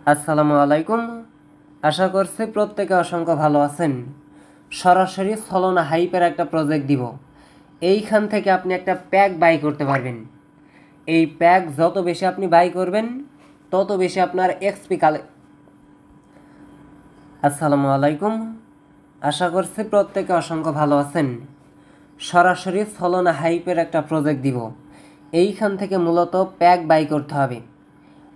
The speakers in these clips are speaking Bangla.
আসসালামু আলাইকুম। আশা করছি প্রত্যেকে অসংখ্য ভালো আছেন। সরাসরি সলোনা হাইপের একটা প্রজেক্ট দিব। এইখান থেকে আপনি একটা প্যাক বাই করতে পারবেন। এই প্যাক যত বেশি আপনি বাই করবেন তত বেশি আপনার এক্সপি আসসালামু আলাইকুম। আশা করছি প্রত্যেকে অসংখ্য ভালো আছেন। সরাসরি সলোনা হাইপের একটা প্রজেক্ট দিব। এইখান থেকে মূলত প্যাক বাই করতে হবে।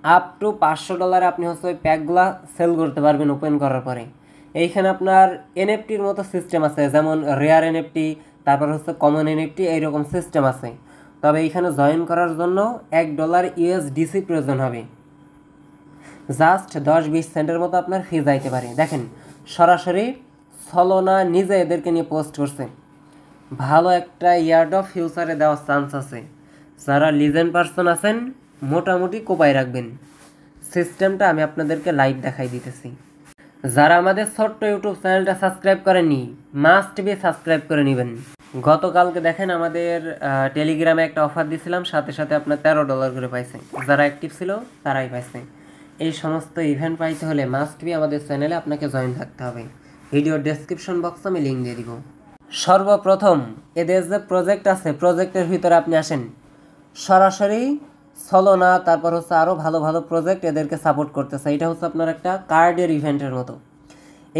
আপ টু $500 আপনি হচ্ছে ওই প্যাকগুলা সেল করতে পারবেন ওপেন করার পরে। এইখানে আপনার এনএফটির মতো সিস্টেম আছে, যেমন রেয়ার এনএফটি, তারপর হচ্ছে কমন এনএফটি, এইরকম সিস্টেম আছে। তবে এইখানে জয়েন করার জন্য $1 ইউএসডিসি প্রয়োজন হবে। জাস্ট 10-20 সেন্টের মতো আপনার ফি যাইতে পারে। দেখেন, সরাসরি সলোনা নিজে এদেরকে নিয়ে পোস্ট করছে। ভালো একটা ইয়ার্ড অফ ফিউচারে দেওয়ার চান্স আছে। যারা লিজেন্ড পারসন আছেন মোটামুটি কোপায় রাখবেন। সিস্টেমটা আমি আপনাদেরকে লাইভ দেখাই দিতেছি। যারা আমাদের ছোট্ট ইউটিউব চ্যানেলটা সাবস্ক্রাইব করেননি, মাস্ট বি সাবস্ক্রাইব করে নেবেন। গতকালকে দেখেন আমাদের টেলিগ্রামে একটা অফার দিয়েছিলাম, সাথে সাথে আপনার $13 করে পাইছে। যারা অ্যাক্টিভ ছিল তারাই পাইছে। এই সমস্ত ইভেন্ট পাইতে হলে মাস্ট বি আমাদের চ্যানেলে আপনাকে জয়েন থাকতে হবে। ভিডিও ডেসক্রিপশন বক্সে আমি লিঙ্ক দিয়ে দিব। সর্বপ্রথম এদের যে প্রজেক্ট আছে, প্রজেক্টের ভিতরে আপনি আসেন। সরাসরি সলোনা, তারপর হচ্ছে আরও ভালো ভালো প্রজেক্ট এদেরকে সাপোর্ট করতেছে। এটা হচ্ছে আপনার একটা কার্ডের ইভেন্টের মতো।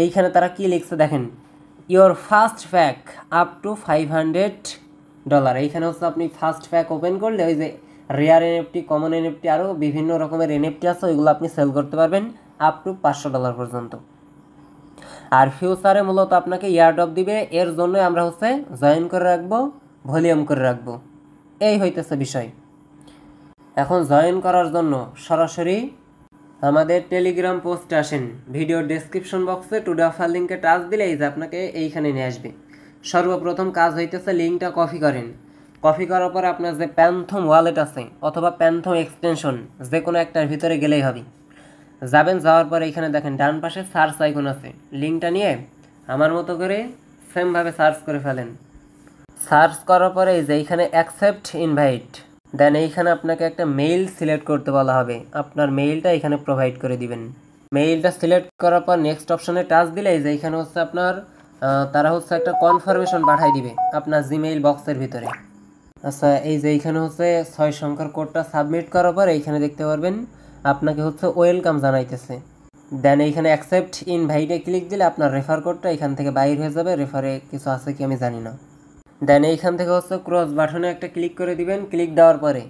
এইখানে তারা কি লিখছে দেখেন, your first pack up to $500। এইখানে হচ্ছে আপনি ফার্স্ট প্যাক ওপেন করলে ওই যে রেয়ার এনএফটি, কমন এনএফটি, আরও বিভিন্ন রকমের এনএফটি আছে, ওইগুলো আপনি সেল করতে পারবেন আপ টু $500 পর্যন্ত। আর ফিউচারে মূলত আপনাকে ইয়ারড্রপ দিবে, এর জন্যই আমরা হচ্ছে জয়েন করে রাখবো, ভলিউম করে রাখবো। এই হইতেছে বিষয়। এখন জয়েন করার জন্য সরাসরি আমাদের টেলিগ্রাম পোস্টে আসেন। ভিডিও ডেসক্রিপশন বক্সে টুডে অফার লিঙ্কে টাচ দিলেই যে আপনাকে এইখানে নিয়ে আসবে। সর্বপ্রথম কাজ হইতেছে লিঙ্কটা কপি করেন। কপি করার পরে আপনার যে প্যান্থম ওয়ালেট আছে অথবা প্যান্থম এক্সটেনশন, যে কোনো একটার ভিতরে গেলেই হবে। যাবেন, যাওয়ার পরে এখানে দেখেন ডান পাশে সার্চ আইকন আছে। লিঙ্কটা নিয়ে আমার মতো করে সেমভাবে সার্চ করে ফেলেন। সার্চ করার পরে এই যে এইখানে অ্যাকসেপ্ট ইনভাইট, দেন এইখানে আপনাকে একটা মেইল সিলেক্ট করতে বলা হবে। আপনার মেইলটা এখানে প্রোভাইড করে দিবেন। মেইলটা সিলেক্ট করার পর নেক্সট অপশনে টাচ দিলে এই যে এইখানে হচ্ছে আপনার তারা হচ্ছে একটা কনফার্মেশন পাঠিয়ে দিবে আপনার জিমেইল বক্সের ভিতরে। আচ্ছা, এই যে এইখানে হচ্ছে 6 সংখ্যার কোডটা সাবমিট করার পর এইখানে দেখতে পারবেন আপনাকে হচ্ছে ওয়েলকাম জানাইতেছে। দেন এইখানে অ্যাকসেপ্ট ইনভাইটে ক্লিক দিলে আপনার রেফার কোডটা এখান থেকে বাইর হয়ে যাবে। রেফারে কিছু আছে কি আমি জানি না। দেন এইখান থেকে হচ্ছে ক্রস বাটনে একটা ক্লিক করে দিবেন। ক্লিক দেওয়ার পরে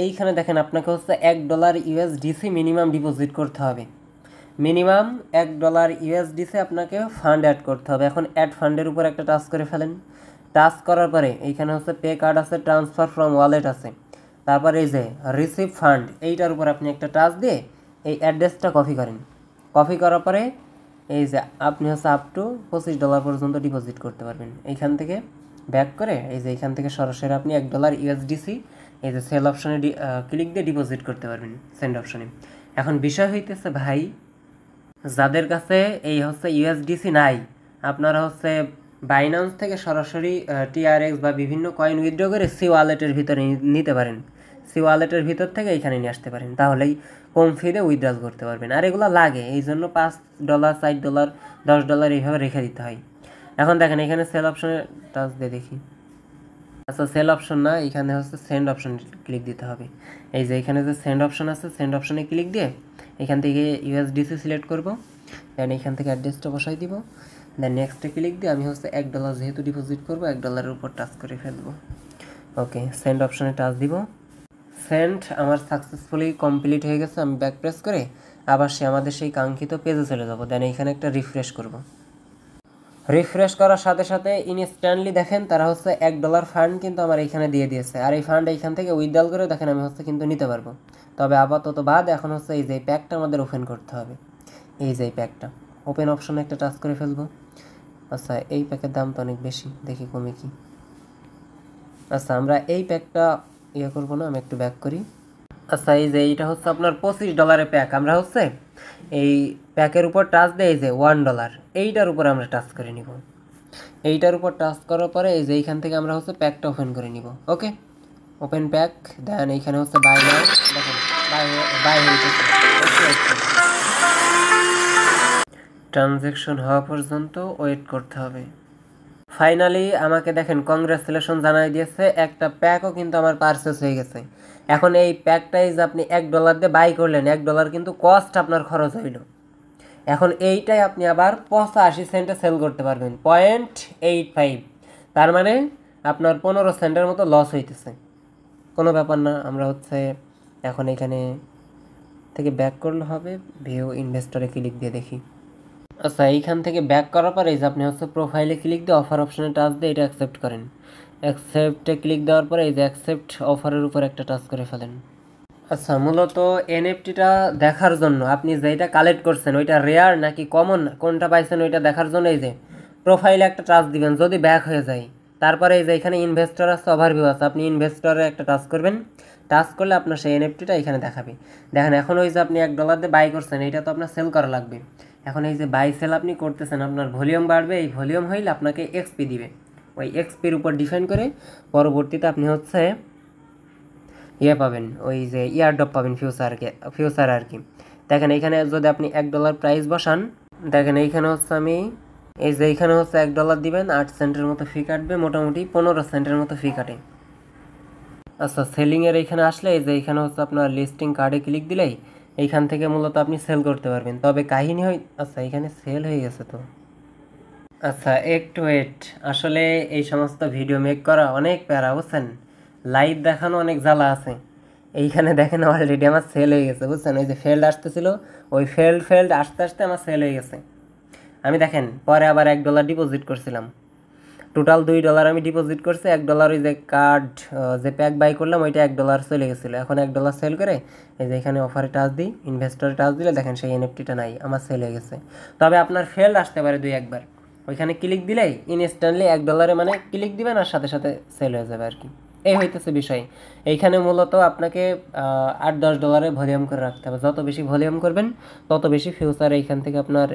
এইখানে দেখেন আপনাকে হচ্ছে $1 ইউএসডিসি মিনিমাম ডিপোজিট করতে হবে। মিনিমাম $1 ইউএসডিসি আপনাকে ফান্ড অ্যাড করতে হবে। এখন অ্যাড ফান্ডের উপর একটা টাচ করে ফেলেন। টাচ করার পরে এইখানে হচ্ছে পে কার্ড আছে, ট্রান্সফার ফ্রম ওয়ালেট আছে, তারপরে এই যে রিসিভ ফান্ড, এইটার উপর আপনি একটা টাচ দিয়ে এই অ্যাড্রেসটা কপি করেন। কপি করার পরে এই যে আপনি হচ্ছে আপ টু $25 পর্যন্ত ডিপোজিট করতে পারবেন। এইখান থেকে ব্যাক করে এই যে এইখান থেকে সরাসরি আপনি $1 ইউএসডিসি এই যে সেল অপশনে ক্লিক দিয়ে ডিপোজিট করতে পারবেন, সেন্ড অপশনে। এখন বিষয় হইতেছে ভাই, যাদের কাছে এই হচ্ছে ইউএসডিসি নাই, আপনারা হচ্ছে বাইন্যান্স থেকে সরাসরি টিআরএক্স বা বিভিন্ন কয়েন উইথড্র করে সি ওয়ালেটের ভিতরে নিতে পারেন। সি ওয়ালেটের ভিতর থেকে এইখানে নিয়ে আসতে পারেন, তাহলেই কম ফিতে উইথড্রল করতে পারবেন। আর এগুলো লাগে, এই জন্য $5, $4, $10 এইভাবে রেখে দিতে হয়। এখন দেখেন এখানে সেল অপশনে টাচ দিয়ে দেখি। আচ্ছা, সেল অপশন না, এখানে হচ্ছে সেন্ড অপশন ক্লিক দিতে হবে। এই যে এখানে যে সেন্ড অপশন আছে, সেন্ড অপশনে ক্লিক দিয়ে এখান থেকে ইউএসডিসি সিলেক্ট করব। দেন এখান থেকে অ্যাড্রেসটা বসাই দিব। দেন নেক্সটে ক্লিক দিয়ে আমি হচ্ছে $1 যেহেতু ডিপোজিট করবো, $1 উপর টাচ করে ফেলবো। ওকে, সেন্ড অপশনে টাচ দিব। সেন্ড আমার সাকসেসফুলি কমপ্লিট হয়ে গেছে। আমি ব্যাক প্রেস করে আবার আমাদের সেই কাঙ্ক্ষিত পেজে চলে যাব। দেন এখানে একটা রিফ্রেশ করব। রিফ্রেশ করার সাথে সাথে ইনস্ট্যান্টলি দেখেন তারা হচ্ছে $1 ফান্ড কিন্তু আমার এইখানে দিয়ে দিয়েছে। আর এই ফান্ড এইখান থেকে উইথড্রল করে দেখেন আমি হচ্ছে কিন্তু নিতে পারবো। তবে আপাতত বাদ, এখন হচ্ছে এই যে প্যাকটা আমাদের ওপেন করতে হবে। এই যে প্যাকটা ওপেন অপশনে একটা টাচ করে ফেলবো। আচ্ছা, এই প্যাকের দাম তো অনেক বেশি, দেখি কমে কি। আচ্ছা, আমরা এই প্যাকটা ইয়ে করবো না, আমি একটু ব্যাক করি। আচ্ছা, এই যে এইটা হচ্ছে আপনার $25 প্যাক। আমরা হচ্ছে এই প্যাকের উপর টাচ দেয় এই যে $1, এইটার উপর আমরা টাচ করে নিব। এইটার উপর টাচ করার পরে এই যে এইখান থেকে আমরা হচ্ছে প্যাকটা ওপেন করে নিব। ওকে, ওপেন প্যাক। দেন এইখানে হচ্ছে বাই নাও, দেখেন বাই হয়ে গেছে। ট্রানজ্যাকশন হওয়া পর্যন্ত ওয়েট করতে হবে। ফাইনালি আমাকে দেখেন কংগ্রেচুলেশন জানাই দিয়েছে, একটা প্যাকও কিন্তু আমার পারচেস হয়ে গেছে। এখন এই প্যাকটাই যে আপনি $1 দিয়ে বাই করলেন, $1 কিন্তু কস্ট আপনার খরচ হইল। এখন এইটাই আপনি আবার 85 সেন্টে সেল করতে পারবেন, 0.85। তার মানে আপনার 15 সেন্টের মতো লস হইতেছে। কোনো ব্যাপার না, আমরা এখন এখানে থেকে ব্যাক করলে হবে, ভিউ ইনভেস্টরে ক্লিক দিয়ে দেখি। আচ্ছা, এইখান থেকে ব্যাক করার পরে এই যে আপনি প্রোফাইলে ক্লিক দিয়ে অফার অপশনে টাচ দিয়ে এটা অ্যাকসেপ্ট করেন। অ্যাকসেপ্টে ক্লিক দেওয়ার পরে এই যে অ্যাকসেপ্ট অফারের উপর একটা টাচ করে ফেলেন। আচ্ছা, মূলত এনএফটিটা দেখার জন্য আপনি যেটা কালেক্ট করছেন ওইটা রেয়ার নাকি কমন কোনটা পাইছেন ওইটা দেখার জন্য এই যে প্রোফাইলে একটা টাচ দিবেন, যদি ব্যাক হয়ে যায় তারপরে এই যে এখানে ইনভেস্টর আছে, ওভারভিউ আছে, আপনি ইনভেস্টরে একটা টাচ করবেন। টাচ করলে আপনার সেই এনএফটিটা এখানে দেখাবে। দেখেন এখন ওই যে আপনি $1 দিয়ে বাই করছেন, এইটা তো আপনার সেল করা লাগবে। এখন এই যে বাই সেল আপনি করতেছেন, আপনার ভলিউম বাড়বে, এই ভলিউম হইলে আপনাকে এক্সপি দিবে। ওই এক্সপির উপর ডিপেন্ড করে পরবর্তীতে আপনি পাবেন, ওই যে ইয়ারড্রপ পাবেন ফিউচার আর কি। দেখেন এইখানে যদি আপনি $1 প্রাইস বসান, দেখেন এইখানে আমি এই যে এইখানে $1 দিবেন, 8 সেন্টের মতো ফি কাটবে, মোটামুটি 15 সেন্টের মতো ফি কাটে। আচ্ছা, সেলিংয়ের এইখানে আসলে এই যে এইখানে আপনার লিস্টিং কার্ডে ক্লিক দিলেই এইখান থেকে মূলত আপনি সেল করতে পারবেন। তবে কাহিনী আচ্ছা এখানে সেল হয়ে গেছে তো। আচ্ছা, একটু ওয়েট, আসলে এই সমস্ত ভিডিও মেক করা অনেক প্যারা, বুঝছেন, লাইভ দেখানো অনেক জ্বালা আছে। এইখানে দেখেন অলরেডি আমার সেল হয়ে গেছে, বুঝছেন, ওই যে ফেল্ড আসতেছিল, ওই ফেল্ড আস্তে আস্তে আমার সেল হয়ে গেছে। আমি দেখেন পরে আবার $1 ডিপোজিট করছিলাম, টোটাল $2 আমি ডিপোজিট করছি। $1 ওই যে কার্ড যে প্যাক বাই করলাম ওইটা $1 চলে গেছিলো। এখন $1 সেল করে এই যে এখানে অফারে টাচ দিই, ইনভেস্টরে টাচ দিলে দেখেন সেই এনএফটিটা নাই, আমার সেল হয়ে গেছে। তবে আপনার ফেল্ড আসতে পারে 2-1 বার, ওইখানে ক্লিক দিলেই ইনস্ট্যান্টলি $1 মানে ক্লিক দিবেন আর সাথে সাথে সেল হয়ে যাবে আর কি। এই হইতেছে বিষয়। এইখানে মূলত আপনাকে $8-10 ভলিউম করে রাখতে হবে। যত বেশি ভলিউম করবেন তত বেশি ফিউচার এইখান থেকে আপনার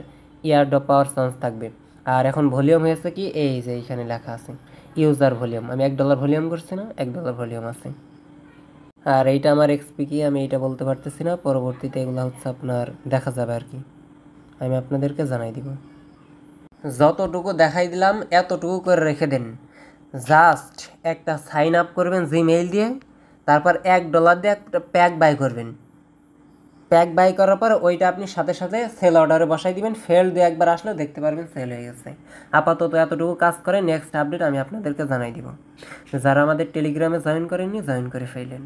ইয়ারড্রপ পাওয়ার চান্স থাকবে। আর এখন ভলিউম হয়েছে কি, এই যে এইখানে লেখা আছে ইউজার ভলিউম, আমি $1 ভলিউম করছি না, $1 ভলিউম আছে। আর এইটা আমার এক্সপি কি আমি এইটা বলতে পারতেছি না, পরবর্তীতে এগুলো আপনার দেখা যাবে আর কি, আমি আপনাদেরকে জানাই দিব। যতটুকু দেখাই দিলাম এতটুকু করে রেখে দেন। জাস্ট একটা সাইন আপ করবেন জিমেইল দিয়ে, তারপর $1 দিয়ে একটা প্যাক বাই করবেন। প্যাক বাই করার পর ওইটা আপনি সাথে সাথে সেল অর্ডারে বসাই দিবেন। ফেল 2-1 বার আসলে দেখতে পারবেন সেল হয়ে গেছে। আপাতত এতটুকু কাজ করে, নেক্সট আপডেট আমি আপনাদেরকে জানাই দিব। যারা আমাদের টেলিগ্রামে জয়েন করেননি জয়েন করে ফেলেন।